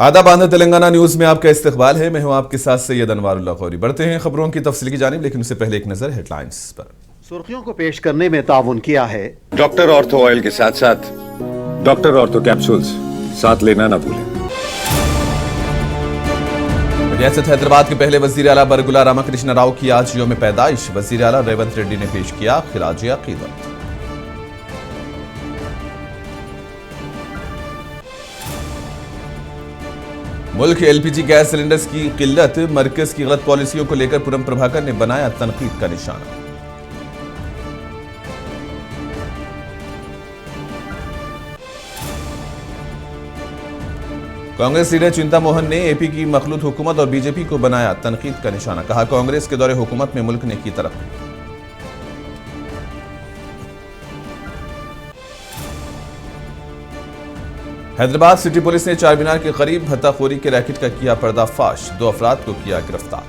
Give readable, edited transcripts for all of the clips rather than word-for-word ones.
आदाब आंध्र तेलंगाना न्यूज में आपका इस्तकबाल है। मैं हूं आपके साथ सैयद अनवारुल्लाह गौरी। बढ़ते हैं खबरों की तफसील की जानिब, लेकिन उससे पहले एक नजर हेडलाइंस पर। सुर्खियों को पेश करने में ताउन किया है डॉक्टर ऑर्थो ऑयल के साथ साथ डॉक्टर ऑर्थो कैप्सूल्स साथ लेना ना भूलें। रियासत हैदराबाद के पहले वजीर आला बरगुला रामाकृष्ण राव की आज यौम पैदाइश। वजीर आला रेवंत रेड्डी ने पेश किया खिराज अकीदत। मुल्क एलपीजी गैस सिलेंडर्स की किल्लत, मरकज की गलत पॉलिसियों को लेकर पूनम प्रभाकर ने बनाया तनकीद का निशाना। कांग्रेस लीडर चिंता मोहन ने एपी की मखलूत हुकूमत और बीजेपी को बनाया तनकीद का निशाना। कहा, कांग्रेस के दौरे हुकूमत में मुल्क ने की तरक्की। हैदराबाद सिटी पुलिस ने चार मीनार के करीब भत्ताखोरी के रैकेट का किया पर्दाफाश। 2 अफराद को किया गिरफ्तार।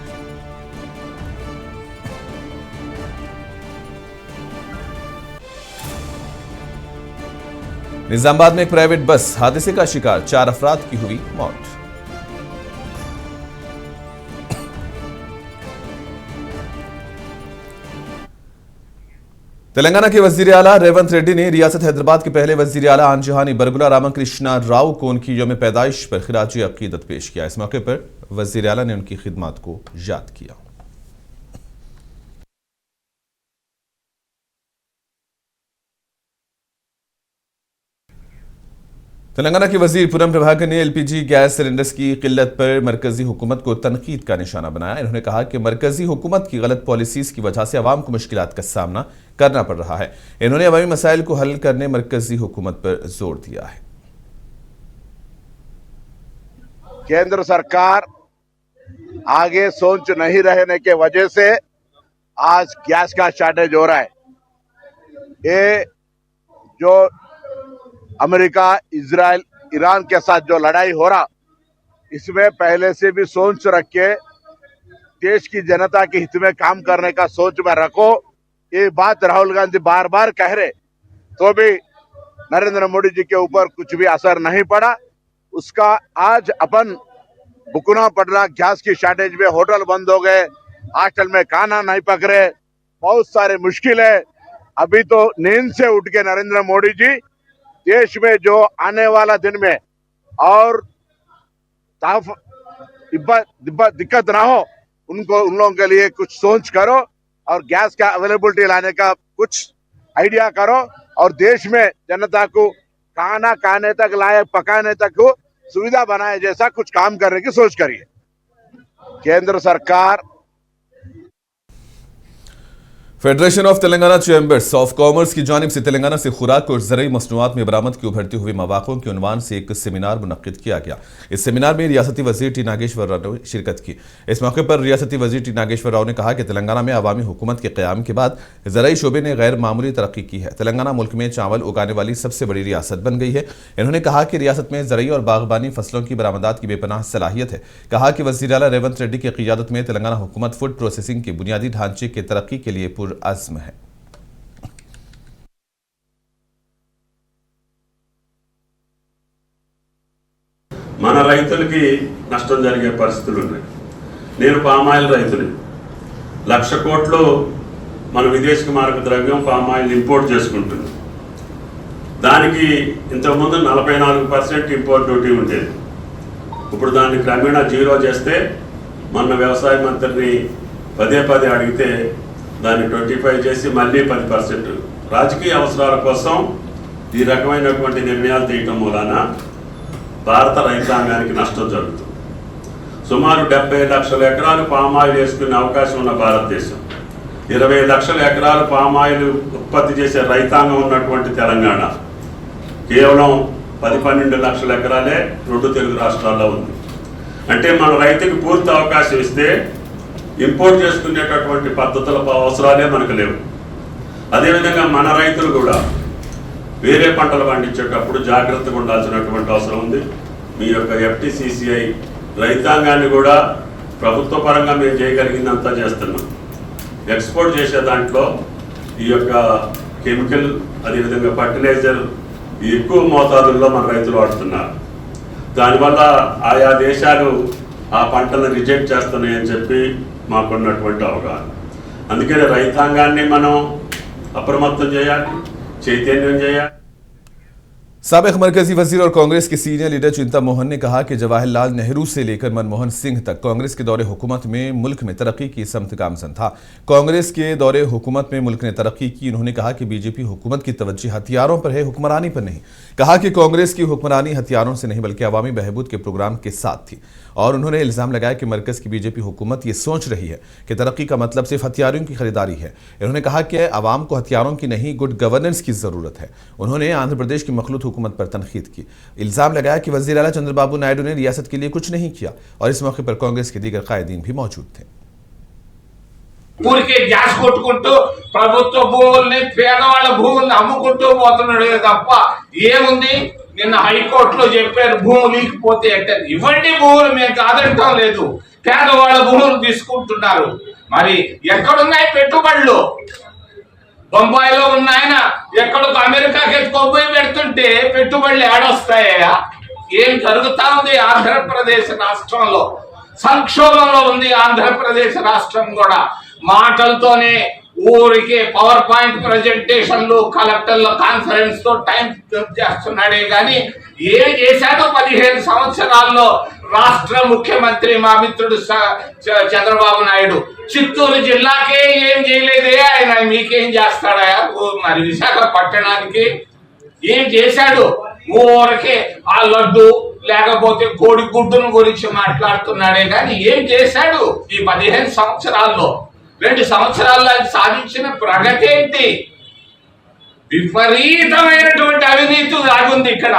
निजामाबाद में एक प्राइवेट बस हादसे का शिकार, 4 अफराद की हुई मौत। तेलंगाना के वजीर आला रेवंत रेड्डी ने रियासत हैदराबाद के पहले वजीर आला आंजहानी बरगुला रामाकृष्ण राव को उनकी यौम पैदाइश पर खिराज अकीदत पेश किया। इस मौके पर वजीर आला ने उनकी खिदमत को याद किया। तेलंगाना के वजीर पूनम प्रभाकर ने एलपीजी गैस सिलेंडर्स की किल्लत पर मरकजी हुकूमत को तनकीद का निशाना बनाया। इन्होंने कहा कि मरकजी हुकूमत की गलत पॉलिसीज की वजह से अवाम को मुश्किलात का सामना करना पड़ रहा है। इन्होंने अवामी मसाइल को हल करने मरकजी हुकूमत पर जोर दिया है। केंद्र सरकार आगे सोच नहीं रहने के वजह से आज गैस का शॉर्टेज हो रहा है। ये जो अमेरिका, इजराइल, ईरान के साथ जो लड़ाई हो रहा, इसमें पहले से भी सोच रख के देश की जनता के हित में काम करने का सोच में रखो। ये बात राहुल गांधी बार बार कह रहे, तो भी नरेंद्र मोदी जी के ऊपर कुछ भी असर नहीं पड़ा। उसका आज अपन भुगतना पड़ रहा। गैस की शॉर्टेज में होटल बंद हो गए, हॉस्टल में खाना नहीं पक रहे, बहुत सारे मुश्किल है। अभी तो नींद से उठ के नरेंद्र मोदी जी देश में जो आने वाला दिन में और दिक्कत ना हो, उन लोगों के लिए कुछ सोच करो और गैस का अवेलेबिलिटी लाने का कुछ आइडिया करो और देश में जनता को खाना खाने तक, लायक पकाने तक को सुविधा बनाए जैसा कुछ काम करने की सोच करिए। केंद्र सरकार federation of Telangana chambers of commerce की जानिब से तेलंगाना से खुराक और ज़रूरी मसनूआत में बरामद की उभरती हुई मवाक़ों के उन्वान से एक सेमिनार मुनक्किद किया गया। इस सेमिनार में रियासती वज़ीर टी नागेश्वर राव ने शिरकत की। इस मौके पर रियासती वज़ीर टी नागेश्वर राव ने कहा कि तेलंगाना में अवामी हुकूमत के क़याम के बाद ज़रूरी शोबे ने गैर मामूली तरक्की की है। तेलंगाना मुल्क में चावल उगाने वाली सबसे बड़ी रियासत बन गई है। इन्होंने कहा कि रियासत में ज़रूरी और बागबानी फसलों की बरामदात की बेपनाह सलाहियत है। कहा कि वज़ीर आला रेवंत रेड्डी की क़ियादत में तेलंगाना हुकूमत फूड प्रोसेसिंग के बुनियादी ढांचे की तरक्की के लिए पुरअज़्म है। మన రైతులకి నష్టం జరిగే పరిస్థితులు ఉన్నాయి. నేను పామాయిల్ రైతుని. 1,00,000 కోట్లు మన విదేశీ మారక ద్రవ్యం పామాయిల్ ఇంపోర్ట్ చేసుకుంటున్నాం. దానికి ఇంతకుముందు 44% ఇంపోర్ట్ డ్యూటీ ఉండేది. ఇప్పుడు దాన్ని క్రమేణా జీరో చేస్తే మన వ్యవసాయ మంత్రిని పదే అడిగితే దాన్ని 25 చేసి మళ్ళీ 10%. రాజకీయ అవసరాల కోసం ఈ రకమైనటువంటి నిర్ణయాలు తీయటం మూలాన భారత రైతాంగానికి నష్టం జరుగుతుంది. సుమారు 70 లక్షల ఎకరాలు పామాయిల్ వేసుకునే అవకాశం ఉన్న భారతదేశం, 20 లక్షల ఎకరాలు పామాయిల్ ఉత్పత్తి చేసే రైతాంగం ఉన్నటువంటి తెలంగాణ కేవలం 10-12 లక్షల ఎకరాలే 2 తెలుగు రాష్ట్రాల్లో ఉంది. అంటే మన రైతుకి పూర్తి అవకాశం ఇస్తే ఇంపోర్ట్ చేసుకునేటటువంటి పద్ధతుల అవసరాలే మనకు లేవు. అదేవిధంగా మన రైతులు కూడా వేరే పంటలు పండించేటప్పుడు జాగ్రత్తగా ఉండాల్సినటువంటి అవసరం ఉంది. మీ యొక్క ఎఫ్టీసీసీఐ రైతాంగాన్ని కూడా ప్రభుత్వ పరంగా మేము చేయగలిగిందంతా చేస్తున్నాం. ఎక్స్పోర్ట్ చేసే దాంట్లో ఈ యొక్క కెమికల్, అదేవిధంగా ఫర్టిలైజర్ ఎక్కువ మోతాదుల్లో మన రైతులు వాడుతున్నారు. దానివల్ల ఆయా దేశాలు ఆ పంటను రిజెక్ట్ చేస్తున్నాయని చెప్పి మాకున్నటువంటి అవగాహన. అందుకని రైతాంగాన్ని మనం అప్రమత్తం చేయాలి, చైతన్యం చేయాలి. साबिक मरकजी वजीर और कांग्रेस के सीनियर लीडर चिंता मोहन ने कहा कि जवाहरलाल नेहरू से लेकर मनमोहन सिंह तक कांग्रेस के दौरे हुकूमत में मुल्क में तरक्की की समत गामजन था. कांग्रेस के दौरे हुकूमत में मुल्क ने तरक्की की. उन्होंने कहा कि बीजेपी हुकूमत की तवज्जो हथियारों पर है, हुक्मरानी पर नहीं. कहा कि कांग्रेस की हुक्मरानी हथियारों से नहीं बल्कि अवामी बहबूद के प्रोग्राम के साथ थी. और उन्होंने इल्जाम लगाया कि मरकज की बीजेपी हुकूमत ये सोच रही है कि तरक्की का मतलब सिर्फ हथियारों की खरीदारी है. उन्होंने कहा कि अवाम को हथियारों की नहीं गुड गवर्नेंस की जरूरत है. उन्होंने आंध्र प्रदेश की मखलूत हुकूमत पर तनकीद की. इल्जाम लगाया कि वजीर आला चंद्रबाबू नायडू ने रियासत के लिए कुछ नहीं किया. और इस मौके पर कांग्रेस के दीगर कायदीन भी मौजूद थे. ఊరికే గ్యాస్ కొట్టుకుంటూ ప్రభుత్వ భూముల్ని పేదవాళ్ళ భూముల్ని అమ్ముకుంటూ పోతున్నాడు తప్ప ఏముంది. నిన్న హైకోర్టులో చెప్పారు భూములు లీకిపోతే అంటే ఇవ్వండి భూములు, మేము కాదంటాం లేదు. పేదవాళ్ళ భూములు తీసుకుంటున్నారు. మరి ఎక్కడున్నాయి పెట్టుబడులు? బొంబాయిలో ఉన్నాయన ఎక్కడో అమెరికాకి కొబ్బరి పెడుతుంటే పెట్టుబడులు ఏడొస్తాయా? ఏం జరుగుతా ఉంది? ఆంధ్రప్రదేశ్ రాష్ట్రంలో సంక్షోభంలో ఉంది. ఆంధ్రప్రదేశ్ రాష్ట్రం కూడా మాటలతోనే ఊరికే పవర్ పాయింట్ ప్రజెంటేషన్లు, కలెక్టర్ల కాన్ఫరెన్స్ తో టైం చేస్తున్నాడే గాని ఏం చేశాడో 15 సంవత్సరాల్లో రాష్ట్ర ముఖ్యమంత్రి మా మిత్రుడు చంద్రబాబు నాయుడు చిత్తూరు జిల్లాకే ఏం చేయలేదే. ఆయన మీకేం చేస్తాడా? మరి విశాఖపట్టణానికి ఏం చేశాడు? ఊరికే ఆ లడ్డు లేకపోతే కోడి గుడ్డును గురించి మాట్లాడుతున్నాడే కానీ ఏం చేశాడు? ఈ 15 సంవత్సరాల్లో 2 సంవత్సరాల్లో సాధించిన ప్రగతి ఏంటి? విపరీతమైనటువంటి అవినీతి దాగుంది ఇక్కడ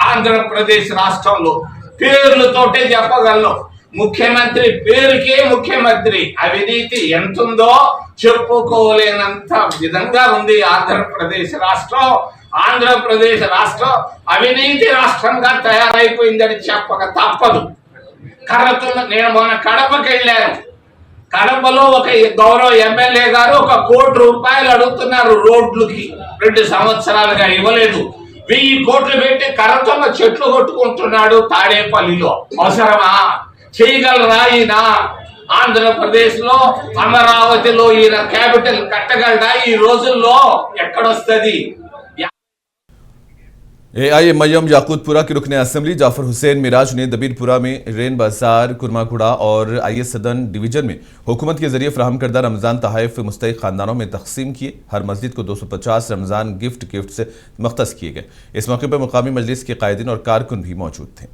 ఆంధ్రప్రదేశ్ రాష్ట్రంలో. పేర్లతోటే చెప్పగలను. ముఖ్యమంత్రి పేరుకే ముఖ్యమంత్రి. అవినీతి ఎంతుందో చెప్పుకోలేనంత విధంగా ఉంది ఆంధ్రప్రదేశ్ రాష్ట్రం. ఆంధ్రప్రదేశ్ రాష్ట్రం అవినీతి రాష్ట్రంగా తయారైపోయిందని చెప్పక తప్పదు. నేను మొన్న కడపకి వెళ్ళాను. కడపలో ఒక గౌరవ ఎమ్మెల్యే గారు 1 కోటి రూపాయలు అడుగుతున్నారు రోడ్లకి. 2 సంవత్సరాలుగా ఇవ్వలేదు. 1000 కోట్లు పెట్టి కరతమ్మ చెట్లు కొట్టుకుంటున్నాడు తాడేపల్లిలో. అవసరమా? చేయగలరా ఈయన? ఆంధ్రప్రదేశ్ లో అమరావతిలో ఈయన క్యాపిటల్ కట్టగలడా? ఈ రోజుల్లో ఎక్కడొస్తుంది? AIMIM याकूतपुरा के रुकने असेंबली जाफर हुसैन मिराज ने दबीरपुरा में रेन बाजार, कुरमागुड़ा और IS सदन डिवीजन में हुकूमत के जरिए फ्राहम करदा रमजान तहाइफ मुस्तहिक खानदानों में तकसीम किए. हर मस्जिद को 250 रमजान गिफ्ट से मख्तस किए गए. इस मौके पर मुकामी मजलिस के कायदीन और कारकुन भी मौजूद थे.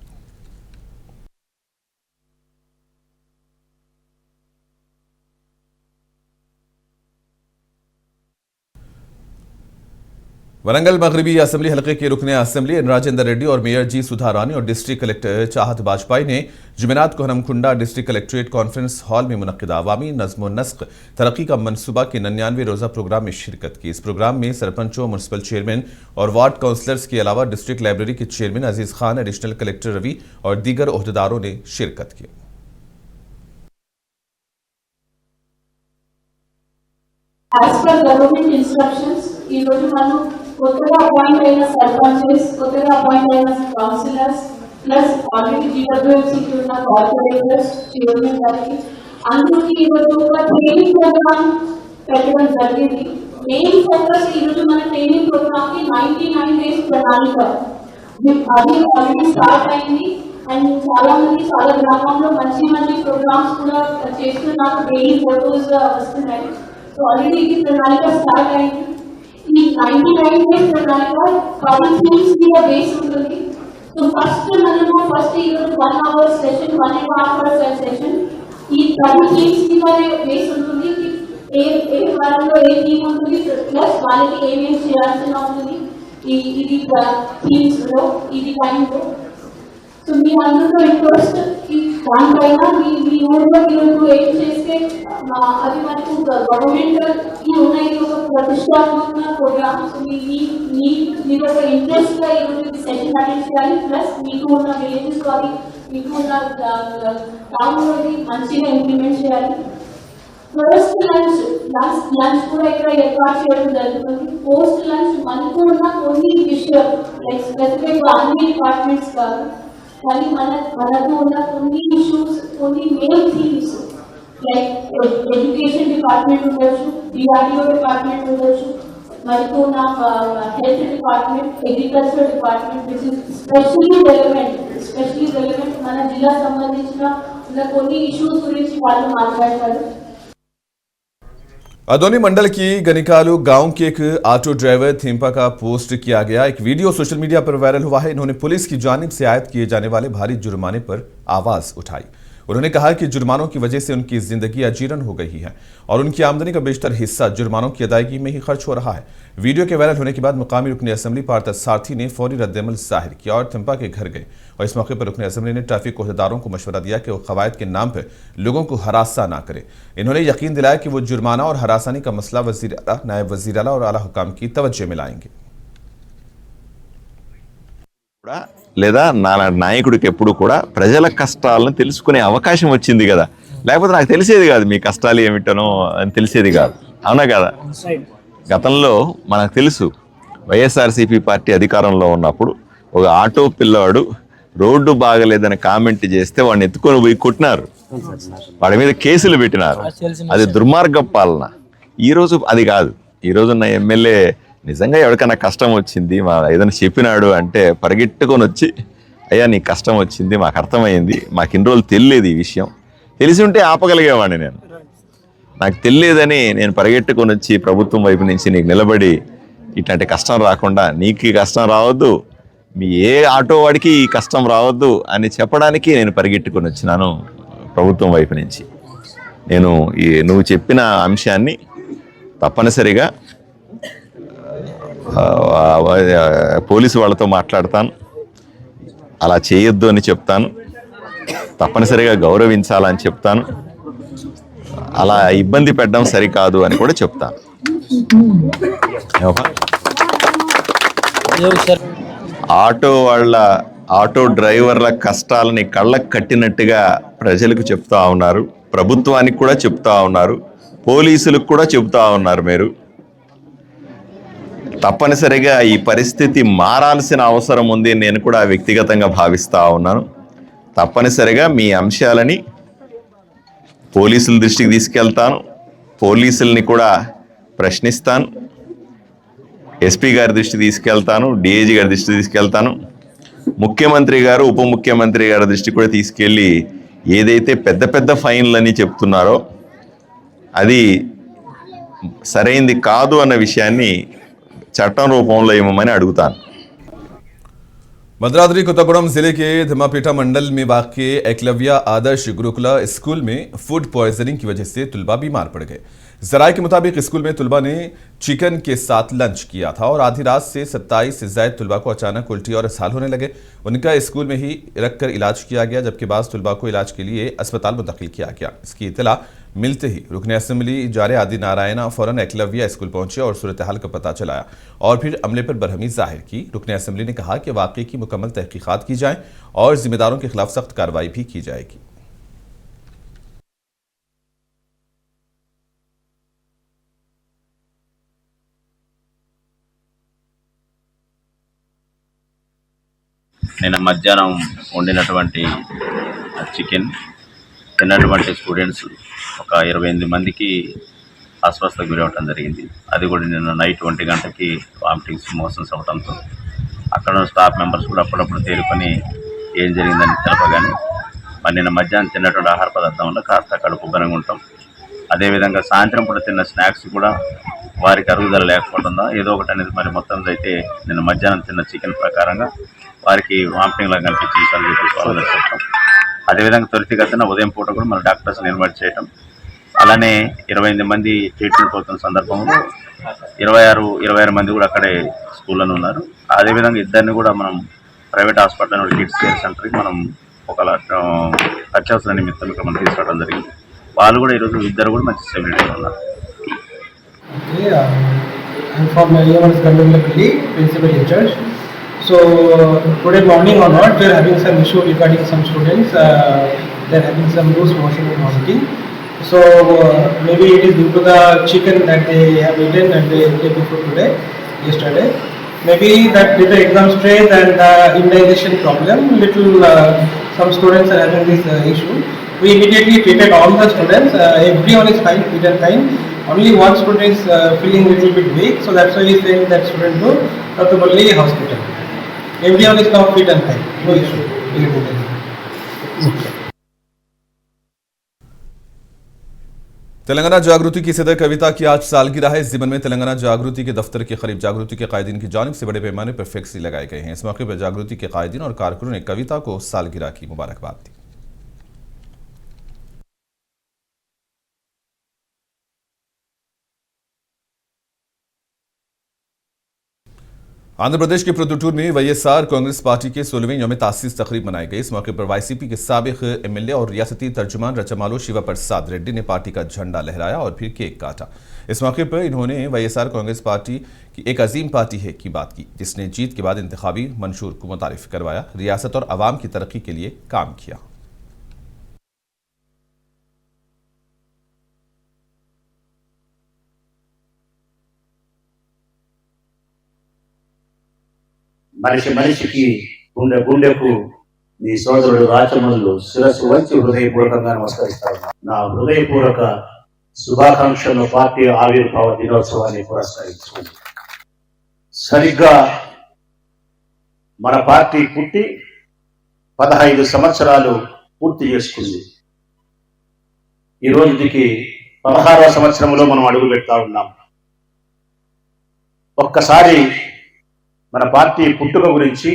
वरंगल मगरबी असेंबली हलके के रुकने असेंबली राजेंद्र रेड्डी और मेयर जी सुधा रानी और डिस्ट्रिक्ट कलेक्टर चाहत बाजपाई ने जुमेरात को हरमकुंडा डिस्ट्रिक्ट कलेक्ट्रेट कॉन्फ्रेंस हॉल में मुनक्किदा अवामी नज़्म व नस्क तरक्की का मनसूबा के 99वें रोज़ा प्रोग्राम में शिरकत की. इस प्रोग्राम में सरपंचों, म्यूनसिपल चेयरमैन और वार्ड काउंसलर्स के अलावा डिस्ट्रिक्ट लाइब्रेरी के चेयरमैन अजीज खान, एडिशनल कलेक्टर रवि और दीगर ओहदेदारों ने शिरकत की. As per government instructions, ఈ రోజు మనం కొత్తగా అపాయింట్ అయిన సర్పంచెస్, కొత్తగా అపాయింట్ అయిన కౌన్సిలర్స్ ప్లస్ ఆల్రెడీ జీడబ్ల్యూఎఫ్సీకి ఉన్న కార్పొరేటర్స్, చైర్మన్ గారికి అందరికీ ఈరోజు ఒక ట్రైనింగ్ ప్రోగ్రామ్ పెట్టడం జరిగింది. మెయిన్ ఫోకస్ ఈరోజు మన ట్రైనింగ్ ప్రోగ్రామ్ కి 99 డేస్ ప్రణాళిక అది ఆల్రెడీ స్టార్ట్ అయింది. అండ్ చాలా మంది చాలా గ్రామంలో మంచి మంచి ప్రోగ్రామ్స్ కూడా చేస్తున్నారు. డైలీ ఫోటోస్ వస్తున్నాయి. సో ఆల్రెడీ ఇది ప్రణాళిక స్టార్ట్ అయింది. ఈ 99 డేస్ ప్రణాళిక 10 థీమ్స్ మీద బేస్ ఉంటుంది. సో ఫస్ట్ ఈరోజు 1 అవర్ సెషన్, 1.5 hours సెషన్ ఈ 10 థీమ్స్ మీద బేస్ ఉంటుంది. ఏ వారంలో ఏ థీమ్ ఉంటుంది, ప్లస్ వాళ్ళకి ఏమేమి చేయాల్సిన ఉంటుంది ఇది థీమ్స్ లో, ఇది టైంలో. సో మీ అందరితో ఇంట్రెస్ట్ దానిపైన మీ ఊళ్ళో ఈరోజు ఏం చేస్తే అది మనకు గవర్నమెంట్ ఉన్నాయి ఒక ప్రతిష్టాత్మక ప్రోగ్రామ్. సో మీరు ఒక ఇంట్రెస్ట్ గా ఈరోజు సెషన్ అటెండ్ చేయాలి. ప్లస్ మీకు ఉన్న విలేజెస్ కానీ మీకు ఉన్న టౌన్ లోని మంచిగా ఇంప్లిమెంట్ చేయాలి. ఫస్ట్ లంచ్ కూడా ఇక్కడ ఏర్పాటు చేయడం జరుగుతుంది. పోస్ట్ లంచ్ మనకు ఉన్న కొన్ని విషయాలు లైక్ స్పెసిఫిక్ అన్ని డిపార్ట్మెంట్స్ కాదు, కానీ మనకు ఉన్న కొన్ని ఇష్యూస్, కొన్ని main themes like education department ఉండొచ్చు, డిఆర్డిఓ డిపార్ట్మెంట్ ఉండొచ్చు, మనకు ఉన్న health department, agriculture department which is specially relevant మన జిల్లా సంబంధించిన ఉన్న కొన్ని ఇష్యూస్ గురించి వాళ్ళు మాట్లాడతారు. अदोनी मंडल की गनिकालू गांव के एक ऑटो ड्राइवर थिम्पा का पोस्ट किया गया एक वीडियो सोशल मीडिया पर वायरल हुआ है। इन्होंने पुलिस की जानिब से आयद किए जाने वाले भारी जुर्माने पर आवाज उठाई। उन्होंने कहा कि जुर्मानों की वजह से उनकी जिंदगी अजीरन हो गई है और उनकी आमदनी का बेशतर हिस्सा जुर्मानों की अदायगी में ही खर्च हो रहा है। वीडियो के वायरल होने के बाद मुकामी रुकन असेंबली पार्थ सारथी ने फौरी रद्दअमल जाहिर किया और थिम्पा के घर गए और इस मौके पर रुकन असेंबली ने ट्रैफिक अहदेदारों को मशवरा दिया कि वो कवायद के नाम पर लोगों को हरासा ना करें। इन्होंने यकीन दिलाया कि वो जुर्माना और हरासानी का मसला वजीर आला, नायब वजीर आला और आला हुकाम की तवज्जो में लाएंगे। లేదా నాయకుడికి ఎప్పుడు కూడా ప్రజల కష్టాలను తెలుసుకునే అవకాశం వచ్చింది కదా, లేకపోతే నాకు తెలిసేది కాదు మీ కష్టాలు ఏమిటనో అని తెలిసేది కాదు, అవునా కదా. గతంలో మనకు తెలుసు వైఎస్ఆర్సీపీ పార్టీ అధికారంలో ఉన్నప్పుడు ఒక ఆటో పిల్లవాడు రోడ్డు బాగలేదని కామెంట్ చేస్తే వాడిని ఎత్తుకొని పోయి కొట్టినారు, వాడి మీద కేసులు పెట్టినారు. అది దుర్మార్గ పాలన. ఈరోజు అది కాదు. ఈరోజు నా ఎమ్మెల్యే నిజంగా ఎవరికైనా కష్టం వచ్చింది, మా ఏదైనా చెప్పినాడు అంటే పరిగెట్టుకొని వచ్చి అయ్యా నీకు కష్టం వచ్చింది మాకు అర్థమైంది, మాకు ఇన్ని రోజులు తెలియలేదు ఈ విషయం, తెలిసి ఉంటే ఆపగలిగేవాడిని నేను, నాకు తెలియదని నేను పరిగెట్టుకొని వచ్చి ప్రభుత్వం వైపు నుంచి నీకు నిలబడి ఇట్లాంటి కష్టం రాకుండా, నీకు ఈ కష్టం రావద్దు, మీ ఏ ఆటో వాడికి ఈ కష్టం రావద్దు అని చెప్పడానికి నేను పరిగెట్టుకొని వచ్చినాను ప్రభుత్వం వైపు నుంచి. నేను నువ్వు చెప్పిన అంశాన్ని తప్పనిసరిగా పోలీసు వాళ్ళతో మాట్లాడతాను, అలా చేయొద్దు అని చెప్తాను, తప్పనిసరిగా గౌరవించాలని చెప్తాను, అలా ఇబ్బంది పెట్టడం సరికాదు అని కూడా చెప్తాను. ఆటో డ్రైవర్ల కష్టాలని కళ్ళకు కట్టినట్టుగా ప్రజలకు చెప్తా ఉన్నారు, ప్రభుత్వానికి కూడా చెప్తా ఉన్నారు, పోలీసులకు కూడా చెప్తా ఉన్నారు. మీరు తప్పనిసరిగా ఈ పరిస్థితి మారాల్సిన అవసరం ఉంది, నేను కూడా వ్యక్తిగతంగా భావిస్తూ ఉన్నాను. తప్పనిసరిగా మీ అంశాలని పోలీసుల దృష్టికి తీసుకెళ్తాను, పోలీసుల్ని కూడా ప్రశ్నిస్తాను, ఎస్పీ గారి దృష్టికి తీసుకెళ్తాను, డిఐజీ గారి దృష్టికి తీసుకెళ్తాను, ముఖ్యమంత్రి గారు ఉప ముఖ్యమంత్రి గారి దృష్టికి కూడా తీసుకెళ్ళి ఏదైతే పెద్ద పెద్ద ఫైన్లని చెప్తున్నారో అది సరైంది కాదు అన్న విషయాన్ని చట్టం రూపంలో ఇవ్వమని అడుగుతాను. भद्राद्री कोत्तागुड़म जिले के धमापीटा मंडल में वाक़ एकलव्य आदर्श गुरुकुला स्कूल में फूड पॉइजनिंग की वजह से तुलबा बीमार पड़ गए। जराये के मुताबिक स्कूल में तुलबा ने चिकन के साथ लंच किया था और आधी रात से 27 से ज़ायद तुलबा को अचानक उल्टी और इसहाल होने लगे। उनका स्कूल में ही रखकर इलाज किया गया, जबकि बाद तुलबा को इलाज के लिए अस्पताल मुंतकिल किया गया। इसकी इत्तला मिलते ही रुकन असेंबली जारे आदि नारायणा फौरन एकलव्य स्कूल पहुंचे और सूरत हाल का पता चलाया और फिर अमले पर बरहमी जाहिर की। रुकन असेंबली ने कहा कि वाक़े की मुकम्मल तहकीकात की जाए और जिम्मेदारों के खिलाफ सख्त कार्रवाई भी की जाएगी। నిన్న మధ్యాహ్నం వండినటువంటి చికెన్ తిన్నటువంటి స్టూడెంట్స్ ఒక 28 మందికి అస్వస్థతకు గురవటం జరిగింది. అది కూడా నిన్న నైట్ 1 గంటకి వామిటింగ్స్ మోషన్స్ అవడంతో అక్కడ స్టాఫ్ మెంబర్స్ కూడా అప్పుడప్పుడు తేరుకొని ఏం జరిగిందని తెలపగానే మరి నిన్న మధ్యాహ్నం తిన్నటువంటి ఆహార పదార్థంలో కాస్త కడుపు ఉబ్బరంగా ఉంటాం. అదేవిధంగా సాయంత్రం పూట తిన్న స్నాక్స్ కూడా వారికి అరుగుదల లేకపోతుందా ఏదో ఒకటి అనేది మరి మొత్తం అయితే నిన్న మధ్యాహ్నం తిన్న చికెన్ ప్రకారంగా వారికి వామిటింగ్ లాగా కనిపించి సర్జరీ చేసుకోవాలని చెప్పడం. అదేవిధంగా త్వరితగతిన ఉదయం పూట కూడా మన డాక్టర్స్ని ఇన్వైట్ చేయటం, అలానే 28 మంది ట్రీట్మెంట్ పోతున్న సందర్భంలో 26 మంది కూడా అక్కడే స్కూల్లోనే ఉన్నారు. అదేవిధంగా ఇద్దరిని కూడా మనం ప్రైవేట్ హాస్పిటల్ కిడ్స్ కేర్ సెంటర్కి మనం ఒక అత్యవసర నిమిత్తం ఇక్కడ మనం తీసుకురావడం జరిగింది. వాళ్ళు కూడా ఈరోజు ఇద్దరు కూడా మంచి స్టెబిలిటీలో ఉన్నారు. So today morning or not, we are having some issue regarding some students. They are having some loose motion and vomiting. So maybe it is due to the chicken that they have eaten and they ate before yesterday. maybe that with the exam stress and immunization problem, some students are having this issue. We immediately treated all the students. Everyone is fine, fit and fine. Only one student is feeling little bit weak, so that's why we send that student to Dr. Balli hospital. Everyone is now fit and fine. No issue. Telangana जागृति की सदर कविता की आज सालगिरह है। इस जिमन में तेलंगाना जागृति के दफ्तर के करीब जागृति के कायदीन की जानिब से बड़े पैमाने पर फ्लेक्स लगाए गए हैं। इस मौके पर जागृति के कायदीन और कारकुनों ने कविता को सालगिरह की मुबारकबाद दी। आंध्र प्रदेश के प्रदुटूर में वाईएसआर कांग्रेस पार्टी के 16वें यौम तासीस तकरीब मनाई गई। इस मौके पर वाईसीपी के साबिक एमएलए और रियासती तर्जुमान रचमालो शिवा प्रसाद रेड्डी ने पार्टी का झंडा लहराया और फिर केक काटा। इस मौके पर इन्होंने वाईएसआर कांग्रेस पार्टी की एक अजीम पार्टी है की बात की, जिसने जीत के बाद इंतखाबी मंशूर को मुतारिफ करवाया, रियासत और अवाम की तरक्की के लिए काम किया। మనిషి మనిషికి గుండె గుండెకు నీ సోదరుడు రాచమల్లు శిరస్సు వంచి హృదయపూర్వకంగా నమస్కరిస్తాను. నా హృదయపూర్వక శుభాకాంక్షలను పార్టీ ఆవిర్భావ దినోత్సవాన్ని పురస్కరించుకుంది. సరిగ్గా మన పార్టీ పుట్టి 15 సంవత్సరాలు పూర్తి చేసుకుంది. ఈ రోజుకి 16వ సంవత్సరంలో మనం అడుగు పెడతా ఉన్నాం. ఒక్కసారి మన పార్టీ పుట్టుక గురించి,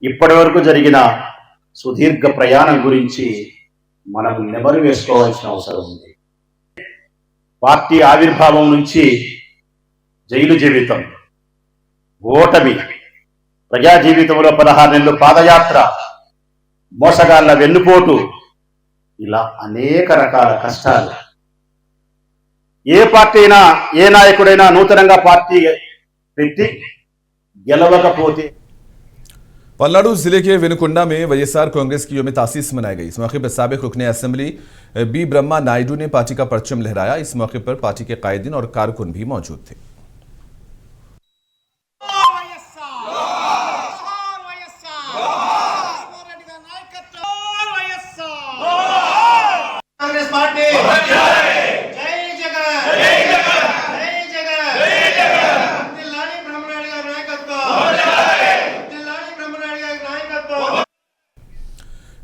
ఇప్పటి వరకు జరిగిన సుదీర్ఘ ప్రయాణం గురించి మనం నెమరు వేసుకోవాల్సిన అవసరం ఉంది. పార్టీ ఆవిర్భావం నుంచి జైలు జీవితం, ఓటమి, ప్రజా జీవితంలో 16 నెలలు పాదయాత్ర, మోసగాళ్ల వెన్నుపోటు, ఇలా అనేక రకాల కష్టాలు. ఏ పార్టీ అయినా, ఏ నాయకుడైనా నూతనంగా పార్టీ పెట్టి గెలవకపోతే पलनाडु जिले के विनुकोंडा में वाईएसआर कांग्रेस की यौम तासीस मनाई गई। इस मौके पर साबिक रुकने असेंबली बी ब्रह्मा नायडू ने पार्टी का परचम लहराया। इस मौके पर पार्टी के कायदीन और कारकुन भी मौजूद थे।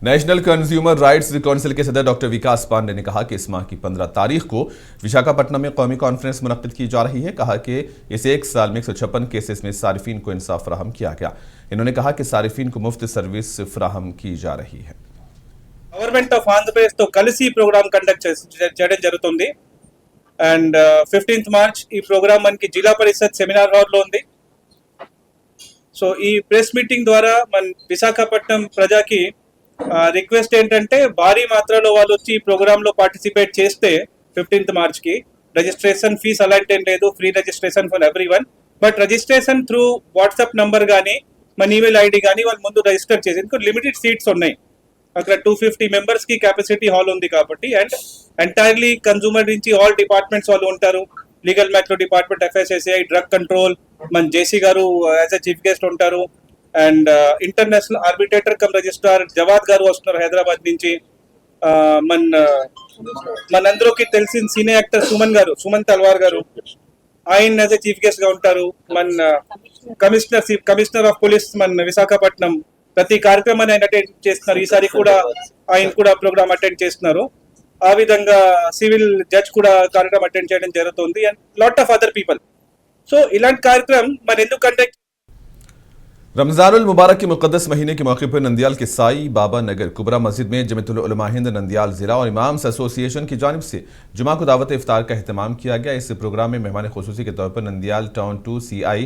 नेशनल कंज्यूमर राइट्स काउंसिल के सदर डॉक्टर विकास पांडे ने कहा कि इस माह की 15 तारीख को विशाखापट्टनम में कौमी कॉन्फ्रेंस मुनक्किद की जा रही है। कहा कि इस एक साल में 156 केसेस में सारिफीन को इंसाफ फराहम किया गया। इन्होंने कहा कि सारिफीन को मुफ्त सर्विस फराहम की जा रही है। गवर्नमेंट ऑफ आंध्र प्रदेश तो कलिसी प्रोग्राम कंडक्ट చేయడం జరుగుతుంది అండ్ 15th మార్చ్ ఈ ప్రోగ్రామ్ మనకి జిల్లా పరిషత్ సెమినార్ హాల్ లో ఉంది. సో ఈ ప్రెస్ మీటింగ్ ద్వారా మన విశాఖపట్నం ప్రజకి రిక్వెస్ట్ ఏంటంటే భారీ మాత్రలో వాళ్ళు వచ్చి ఈ ప్రోగ్రామ్ లో పార్టిసిపేట్ చేస్తే 15th మార్చ్ కి రిజిస్ట్రేషన్ ఫీస్ అలాంటి ఏం లేదు, free registration for everyone. But registration through WhatsApp number కానీ మన ఈమెయిల్ ఐడి కానీ వాళ్ళు ముందు రిజిస్టర్ చేసి, ఎందుకంటే లిమిటెడ్ సీట్స్ ఉన్నాయి అక్కడ 250 మెంబర్స్ కి కెపాసిటీ హాల్ ఉంది కాబట్టి. అండ్ ఎంటైర్లీ కన్జ్యూమర్ నుంచి ఆల్ డిపార్ట్మెంట్స్ వాళ్ళు ఉంటారు. Legal matter department, FSSI, drug control, మన జేసీ గారు యాజ్ ఎ చీఫ్ గెస్ట్ ఉంటారు. And international arbitrator come registrar Javad గారు వస్తున్నారు హైదరాబాద్ నుంచి. మనందరికి తెలిసిన సీనియర్ యాక్టర్ సుమన్ తల్వార్ గారు, ఆయన యాజ్ ఎ చీఫ్ గెస్ట్ గా ఉంటారు. మన కమిషనర్ ఆఫ్ పోలీస్ మన విశాఖపట్నం ప్రతి కార్యక్రమాన్ని ఆయన అటెండ్ చేస్తున్నారు. ఈసారి కూడా ఆయన కూడా ప్రోగ్రామ్ అటెండ్ చేస్తున్నారు. ఆ విధంగా సివిల్ జడ్జ్ కూడా కార్యక్రమం అటెండ్ చేయడం జరుగుతుంది. And lot of other people. So ఇలాంటి కార్యక్రమం మనం ఎందుకు కండక్ట్ रमजानुल मुबारक के मुकद्दस महीने के मौके पर नंदियाल के साई बाबा नगर कुबरा मस्जिद में जमीयतुल उलमा हिंद नंदियाल जिला और इमाम्स एसोसिएशन की जानिब से जुमा को दावत इफ्तार का एहतमाम किया गया। इस प्रोग्राम में मेहमान खुसूसी के तौर पर नंदियाल टाउन 2 CI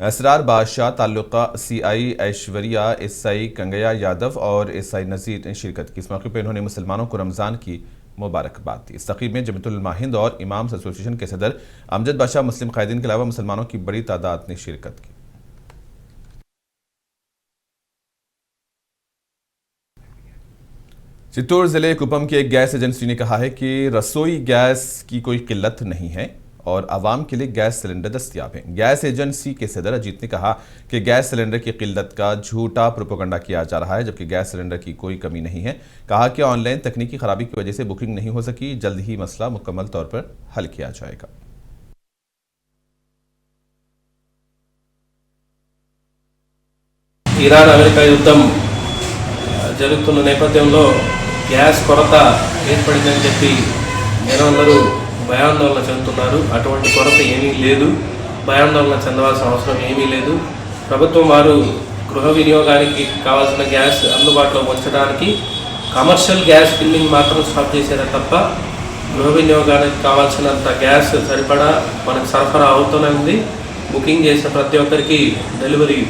असरार बादशाह, ताल्लुका CI ऐश्वर्या, SI कंगया यादव और SI नज़ीर ने शिरकत की। इस मौके पर इन्होंने मुसलमानों को रमज़ान की मुबारकबाद दी। इस तक़रीब में जमीयतुल उलमा हिंद और इमाम्स एसोसिएशन के सदर अमजद बादशाह, मुस्लिम कायदीन के अलावा मुसलमानों की बड़ी तादाद ने शिरकत की। चित्तौड़ जिले कुपम की एक गैस एजेंसी ने कहा है कि रसोई गैस की कोई किल्लत नहीं है और आवाम के लिए गैस सिलेंडर दस्तयाब हैं। गैस एजेंसी के सदर अजीत ने कहा कि गैस सिलेंडर की किल्लत का झूठा प्रोपेगेंडा किया जा रहा है, जबकि गैस सिलेंडर की कोई कमी नहीं है। कहा कि ऑनलाइन तकनीकी खराबी की वजह से बुकिंग नहीं हो सकी, जल्द ही मसला मुकम्मल तौर पर हल किया जाएगा। ఇరాన్ అమెరికా యుద్ధం జరుగుతున్న నేపథ్యంలో గ్యాస్ కొరత ఏర్పడిందని చెప్పి జనాలందరూ భయాందోళన చెందుతున్నారు. అటువంటి కొరత ఏమీ లేదు, భయాందోళన చెందవలసిన అవసరం ఏమీ లేదు. ప్రభుత్వం వారు గృహ వినియోగానికి కావాల్సిన గ్యాస్ అందుబాటులో ఉంచడానికి కమర్షియల్ గ్యాస్ ఫిల్లింగ్ మాత్రం స్టాప్ చేశారే తప్ప గృహ వినియోగానికి కావాల్సినంత గ్యాస్ సరిపడా మనకు సరఫరా అవుతూనే ఉంది. బుకింగ్ చేసిన ప్రతి ఒక్కరికి డెలివరీ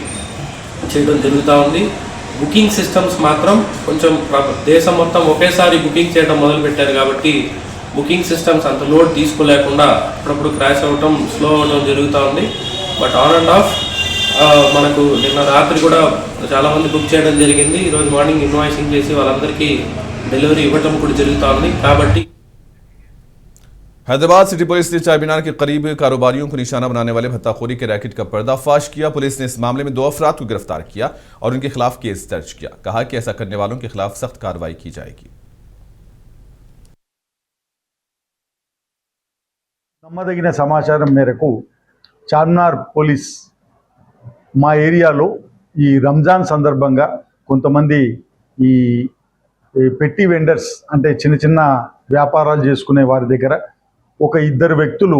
చేయడం జరుగుతూ ఉంది. బుకింగ్ సిస్టమ్స్ మాత్రం కొంచెం దేశం మొత్తం ఒకేసారి బుకింగ్ చేయడం మొదలుపెట్టారు కాబట్టి బుకింగ్ సిస్టమ్స్ అంత లోడ్ తీసుకోలేకుండా అప్పుడప్పుడు క్రాష్ అవ్వటం, స్లో అవ్వడం జరుగుతూ ఉంది. బట్ ఆన్ అండ్ ఆఫ్ మనకు నిన్న రాత్రి కూడా చాలామంది బుక్ చేయడం జరిగింది. ఈరోజు మార్నింగ్ ఇన్వాయిసింగ్ చేసి వాళ్ళందరికీ డెలివరీ ఇవ్వటం కూడా జరుగుతూ ఉంది. కాబట్టి हैदराबाद सिटी पुलिस ने चारमीनार के करीब कारोबारियों को निशाना बनाने वाले भत्ताखोरी के रैकेट का पर्दाफाश किया। पुलिस ने इस मामले में 2 अफराद को गिरफ्तार किया और उनके खिलाफ केस दर्ज किया। कहा कि ऐसा करने वालों के खिलाफ सख्त कार्रवाई की जाएगी। నమ్మదగిన సమాచారం మేరకు చార్మినార్ పోలీస్ మా ఏరియాలో ఈ రంజాన్ సందర్భంగా కొంతమంది ఈ పెట్టి వెండర్స్ అంటే చిన్న చిన్న వ్యాపారాలు చేసుకునే వారి దగ్గర ఒక 2 వ్యక్తులు,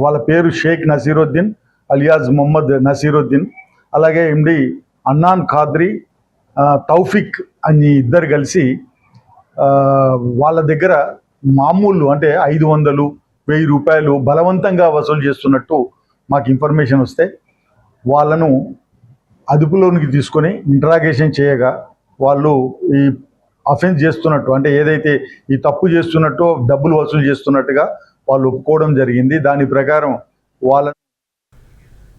వాళ్ళ పేరు షేక్ నసీరుద్దీన్ అలియాజ్ మొహమ్మద్ నసీరుద్దీన్, అలాగే ఎండి అన్నాన్ ఖాద్రి, తౌఫిక్ అని 2 కలిసి వాళ్ళ దగ్గర మామూలు అంటే 500-1000 రూపాయలు బలవంతంగా వసూలు చేస్తున్నట్టు మాకు ఇన్ఫర్మేషన్ వస్తే వాళ్ళను అదుపులోనికి తీసుకొని ఇంటరాగేషన్ చేయగా వాళ్ళు ఈ అఫెన్స్ చేస్తున్నట్టు అంటే ఏదైతే ఈ తప్పు చేస్తున్నట్టు డబ్బులు వసూలు చేస్తున్నట్టుగా వాళ్ళు ఒప్పుకోవడం జరిగింది. దాని ప్రకారం వాళ్ళ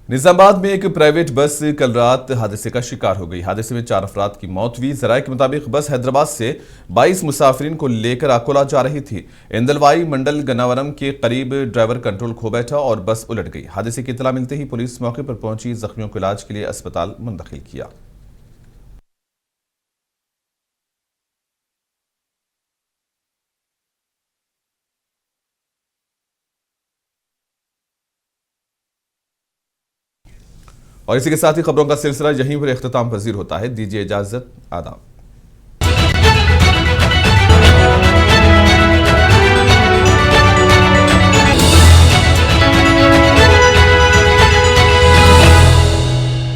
निजामाबाद में एक प्राइवेट बस कल रात हादसे का शिकार हो गई। हादसे में 4 अफराद की मौत हुई। जराये के मुताबिक बस हैदराबाद से 22 मुसाफिरीन को लेकर अकोला जा रही थी। इंदलवाई मंडल गन्नावरम के करीब ड्राइवर कंट्रोल खो बैठा और बस उलट गई। हादसे की इत्तला मिलते ही पुलिस मौके पर पहुंची, जख्मियों को इलाज के लिए अस्पताल मुंतकिल किया। और इसी के साथ ही खबरों का सिलसिला यहीं पर इख्तिताम पजीर होता है। दीजिए इजाजत, आदाब।